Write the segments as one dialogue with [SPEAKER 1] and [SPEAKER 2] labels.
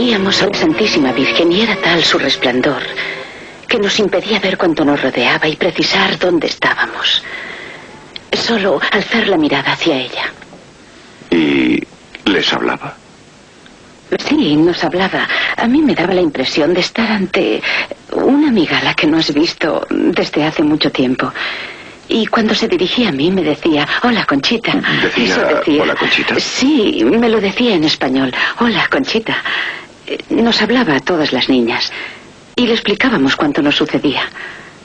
[SPEAKER 1] Veíamos a la Santísima Virgen y era tal su resplandor que nos impedía ver cuanto nos rodeaba y precisar dónde estábamos. Solo alzar la mirada hacia ella.
[SPEAKER 2] ¿Y les hablaba?
[SPEAKER 1] Sí, nos hablaba. A mí me daba la impresión de estar ante una amiga a la que no has visto desde hace mucho tiempo. Y cuando se dirigía a mí me decía, hola, Conchita.
[SPEAKER 2] ¿Decía hola, Conchita?
[SPEAKER 1] Sí, me lo decía en español, hola, Conchita. Nos hablaba a todas las niñas y le explicábamos cuánto nos sucedía.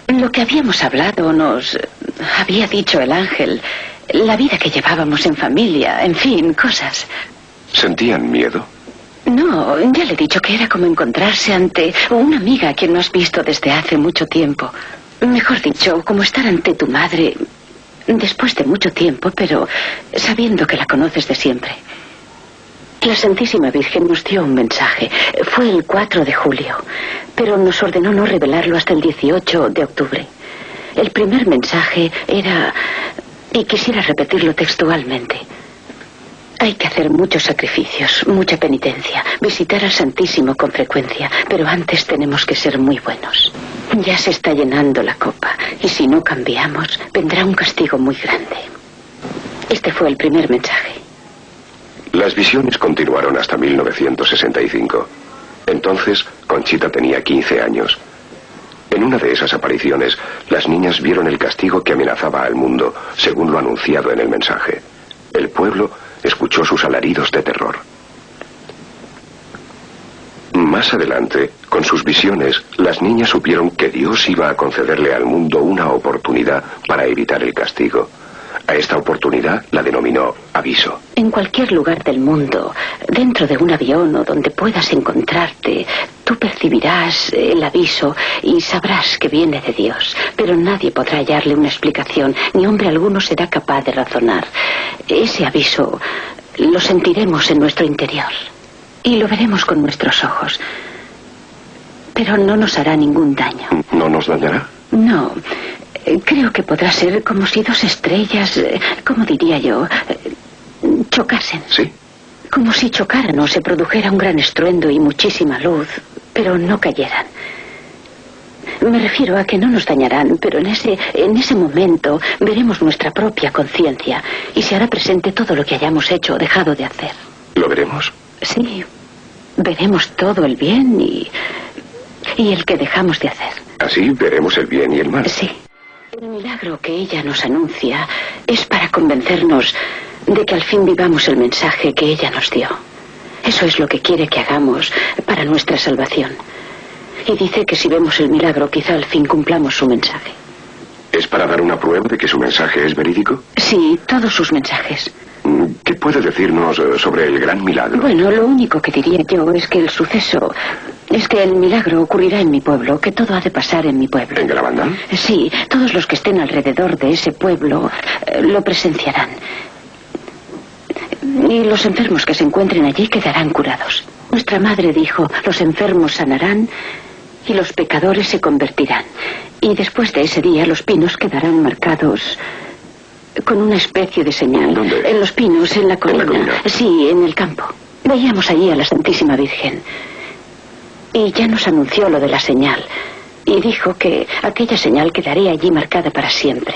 [SPEAKER 1] Lo que habíamos hablado nos había dicho el ángel, la vida que llevábamos en familia, en fin, cosas.
[SPEAKER 2] ¿Sentían miedo?
[SPEAKER 1] No, ya le he dicho que era como encontrarse ante una amiga a quien no has visto desde hace mucho tiempo. Mejor dicho, como estar ante tu madre después de mucho tiempo, pero sabiendo que la conoces de siempre. La Santísima Virgen nos dio un mensaje. Fue el 4 de julio, pero nos ordenó no revelarlo hasta el 18 de octubre. El primer mensaje era, y quisiera repetirlo textualmente: hay que hacer muchos sacrificios, mucha penitencia, visitar al Santísimo con frecuencia, pero antes tenemos que ser muy buenos. Ya se está llenando la copa, y si no cambiamos, vendrá un castigo muy grande. Este fue el primer mensaje.
[SPEAKER 2] Las visiones continuaron hasta 1965. Entonces, Conchita tenía 15 años. En una de esas apariciones, las niñas vieron el castigo que amenazaba al mundo, según lo anunciado en el mensaje. El pueblo escuchó sus alaridos de terror. Más adelante, con sus visiones, las niñas supieron que Dios iba a concederle al mundo una oportunidad para evitar el castigo. A esta oportunidad la denominó aviso.
[SPEAKER 1] En cualquier lugar del mundo, dentro de un avión o donde puedas encontrarte, tú percibirás el aviso y sabrás que viene de Dios. Pero nadie podrá hallarle una explicación, ni hombre alguno será capaz de razonar. Ese aviso lo sentiremos en nuestro interior y lo veremos con nuestros ojos. Pero no nos hará ningún daño.
[SPEAKER 2] ¿No nos dañará?
[SPEAKER 1] No. Creo que podrá ser como si dos estrellas, ¿cómo diría yo?, chocasen.
[SPEAKER 2] Sí.
[SPEAKER 1] Como si chocaran o se produjera un gran estruendo y muchísima luz, pero no cayeran. Me refiero a que no nos dañarán, pero en ese momento veremos nuestra propia conciencia y se hará presente todo lo que hayamos hecho o dejado de hacer.
[SPEAKER 2] ¿Lo veremos?
[SPEAKER 1] Sí. Veremos todo el bien y el que dejamos de hacer.
[SPEAKER 2] Así veremos el bien y el mal.
[SPEAKER 1] Sí. El milagro que ella nos anuncia es para convencernos de que al fin vivamos el mensaje que ella nos dio. Eso es lo que quiere que hagamos para nuestra salvación. Y dice que si vemos el milagro, quizá al fin cumplamos su mensaje.
[SPEAKER 2] ¿Es para dar una prueba de que su mensaje es verídico?
[SPEAKER 1] Sí, todos sus mensajes.
[SPEAKER 2] ¿Qué puede decirnos sobre el gran milagro?
[SPEAKER 1] Bueno, lo único que diría yo es que el milagro ocurrirá en mi pueblo, que todo ha de pasar en mi pueblo.
[SPEAKER 2] ¿En Garabandal?
[SPEAKER 1] Sí, todos los que estén alrededor de ese pueblo lo presenciarán. Y los enfermos que se encuentren allí quedarán curados. Nuestra madre dijo, los enfermos sanarán y los pecadores se convertirán. Y después de ese día los pinos quedarán marcados con una especie de señal.
[SPEAKER 2] ¿Dónde?
[SPEAKER 1] En los pinos, en la colina.
[SPEAKER 2] ¿En la colina?
[SPEAKER 1] Sí, en el campo. Veíamos allí a la Santísima Virgen. Y ya nos anunció lo de la señal. Y dijo que aquella señal quedaría allí marcada para siempre.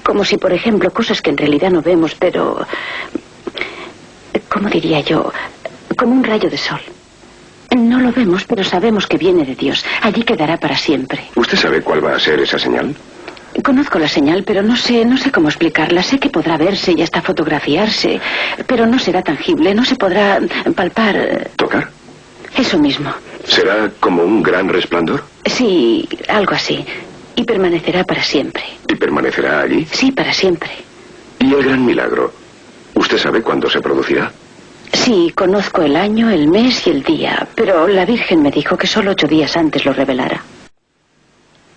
[SPEAKER 1] Como si, por ejemplo, cosas que en realidad no vemos, pero... ¿cómo diría yo? Como un rayo de sol. No lo vemos, pero sabemos que viene de Dios. Allí quedará para siempre.
[SPEAKER 2] ¿Usted sabe cuál va a ser esa señal?
[SPEAKER 1] Conozco la señal, pero no sé cómo explicarla. Sé que podrá verse y hasta fotografiarse, pero no será tangible, no se podrá palpar.
[SPEAKER 2] ¿Tocar?
[SPEAKER 1] Eso mismo.
[SPEAKER 2] ¿Será como un gran resplandor?
[SPEAKER 1] Sí, algo así. Y permanecerá para siempre.
[SPEAKER 2] ¿Y permanecerá allí?
[SPEAKER 1] Sí, para siempre.
[SPEAKER 2] ¿Y el gran milagro? ¿Usted sabe cuándo se producirá?
[SPEAKER 1] Sí, conozco el año, el mes y el día, pero la Virgen me dijo que solo 8 días antes lo revelara.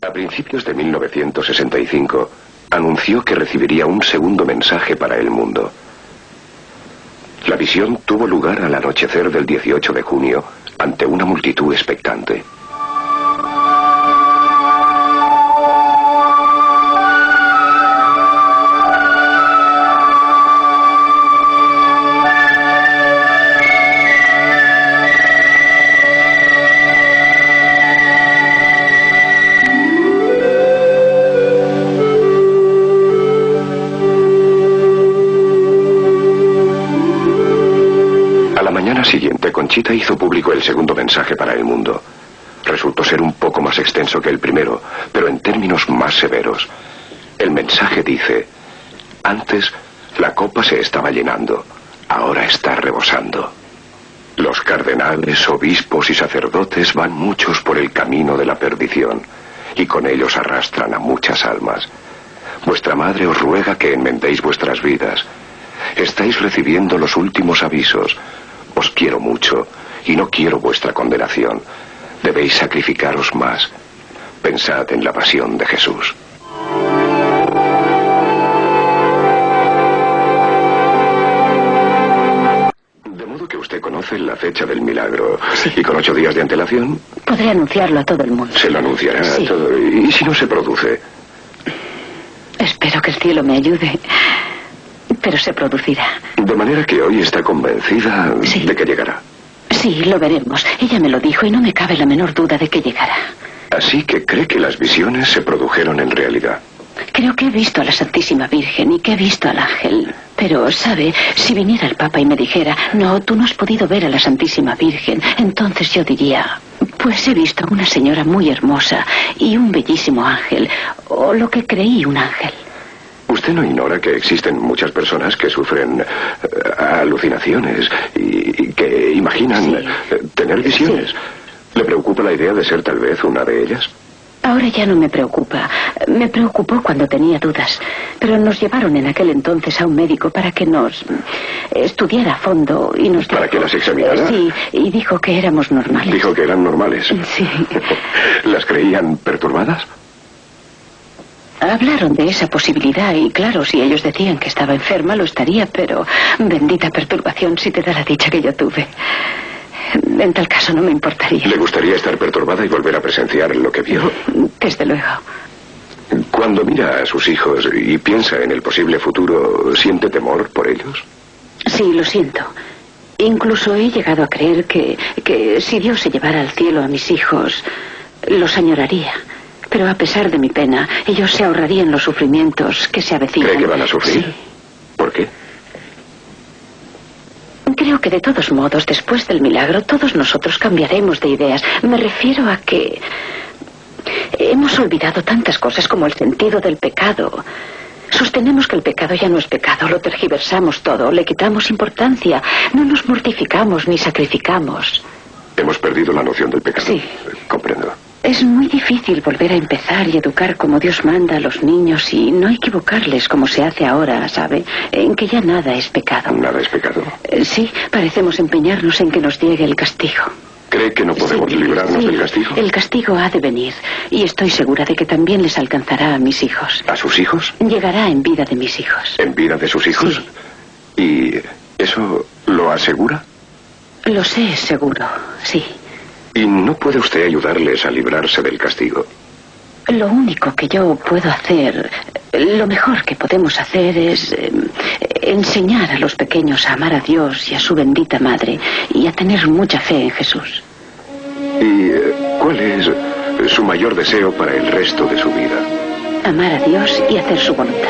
[SPEAKER 2] A principios de 1965, anunció que recibiría un segundo mensaje para el mundo. La visión tuvo lugar al anochecer del 18 de junio, ante una multitud expectante. siguiente, Conchita hizo público el segundo mensaje para el mundo. Resultó ser un poco más extenso que el primero, pero en términos más severos. El mensaje dice: antes la copa se estaba llenando, ahora está rebosando. Los cardenales, obispos y sacerdotes van muchos por el camino de la perdición, y con ellos arrastran a muchas almas. Vuestra madre os ruega que enmendéis vuestras vidas. Estáis recibiendo los últimos avisos. Os quiero mucho y no quiero vuestra condenación. Debéis sacrificaros más. Pensad en la pasión de Jesús. De modo que usted conoce la fecha del milagro.
[SPEAKER 1] Sí.
[SPEAKER 2] Y con 8 días de antelación
[SPEAKER 1] Podré anunciarlo a todo el mundo.
[SPEAKER 2] se lo anunciará
[SPEAKER 1] Sí.
[SPEAKER 2] a todo. ¿Y si no se produce?
[SPEAKER 1] Espero que el cielo me ayude, pero se producirá.
[SPEAKER 2] De manera que hoy está convencida
[SPEAKER 1] Sí.
[SPEAKER 2] de que llegará.
[SPEAKER 1] Sí, lo veremos. Ella me lo dijo y no me cabe la menor duda de que llegará.
[SPEAKER 2] Así que cree que las visiones se produjeron en realidad.
[SPEAKER 1] Creo que he visto a la Santísima Virgen y que he visto al ángel. Pero, ¿sabe? Si viniera el Papa y me dijera: no, tú no has podido ver a la Santísima Virgen, entonces yo diría: pues he visto a una señora muy hermosa y un bellísimo ángel, o lo que creí un ángel.
[SPEAKER 2] Usted no ignora que existen muchas personas que sufren alucinaciones y que imaginan
[SPEAKER 1] Sí.
[SPEAKER 2] Tener visiones.
[SPEAKER 1] Sí.
[SPEAKER 2] ¿Le preocupa la idea de ser tal vez una de ellas?
[SPEAKER 1] Ahora ya no me preocupa. Me preocupó cuando tenía dudas. Pero nos llevaron en aquel entonces a un médico para que nos estudiara a fondo y nos
[SPEAKER 2] ¿Para
[SPEAKER 1] dijo,
[SPEAKER 2] que las examinara?
[SPEAKER 1] Sí, y dijo que éramos normales.
[SPEAKER 2] Dijo que eran normales.
[SPEAKER 1] Sí.
[SPEAKER 2] ¿Las creían perturbadas?
[SPEAKER 1] Hablaron de esa posibilidad y claro, si ellos decían que estaba enferma, lo estaría, pero bendita perturbación si te da la dicha que yo tuve. En tal caso no me importaría.
[SPEAKER 2] ¿Le gustaría estar perturbada y volver a presenciar lo que vio?
[SPEAKER 1] Desde luego.
[SPEAKER 2] Cuando mira a sus hijos y piensa en el posible futuro, ¿siente temor por ellos?
[SPEAKER 1] Sí, lo siento. Incluso he llegado a creer que si Dios se llevara al cielo a mis hijos, los añoraría. Pero a pesar de mi pena, ellos se ahorrarían los sufrimientos que se avecinan.
[SPEAKER 2] ¿Cree que van a sufrir?
[SPEAKER 1] Sí.
[SPEAKER 2] ¿Por qué?
[SPEAKER 1] Creo que de todos modos, después del milagro, todos nosotros cambiaremos de ideas. Me refiero a que hemos olvidado tantas cosas como el sentido del pecado. Sostenemos que el pecado ya no es pecado, lo tergiversamos todo, le quitamos importancia, no nos mortificamos ni sacrificamos.
[SPEAKER 2] Hemos perdido la noción del pecado.
[SPEAKER 1] Sí.
[SPEAKER 2] Comprendo.
[SPEAKER 1] Es muy difícil volver a empezar y educar como Dios manda a los niños y no equivocarles como se hace ahora, ¿sabe? En que ya nada es pecado.
[SPEAKER 2] Nada es pecado.
[SPEAKER 1] Sí, parecemos empeñarnos en que nos llegue el castigo.
[SPEAKER 2] ¿Cree que no podemos
[SPEAKER 1] Sí,
[SPEAKER 2] librarnos
[SPEAKER 1] sí,
[SPEAKER 2] del castigo?
[SPEAKER 1] El castigo ha de venir y estoy segura de que también les alcanzará a mis hijos.
[SPEAKER 2] ¿A sus hijos?
[SPEAKER 1] Llegará en vida de mis hijos.
[SPEAKER 2] ¿En vida de sus hijos?
[SPEAKER 1] Sí.
[SPEAKER 2] ¿Y eso lo asegura?
[SPEAKER 1] Lo sé, seguro, sí.
[SPEAKER 2] ¿Y no puede usted ayudarles a librarse del castigo?
[SPEAKER 1] Lo único que yo puedo hacer, lo mejor que podemos hacer es enseñar a los pequeños a amar a Dios y a su bendita madre y a tener mucha fe en Jesús.
[SPEAKER 2] ¿Y cuál es su mayor deseo para el resto de su vida?
[SPEAKER 1] Amar a Dios y hacer su voluntad.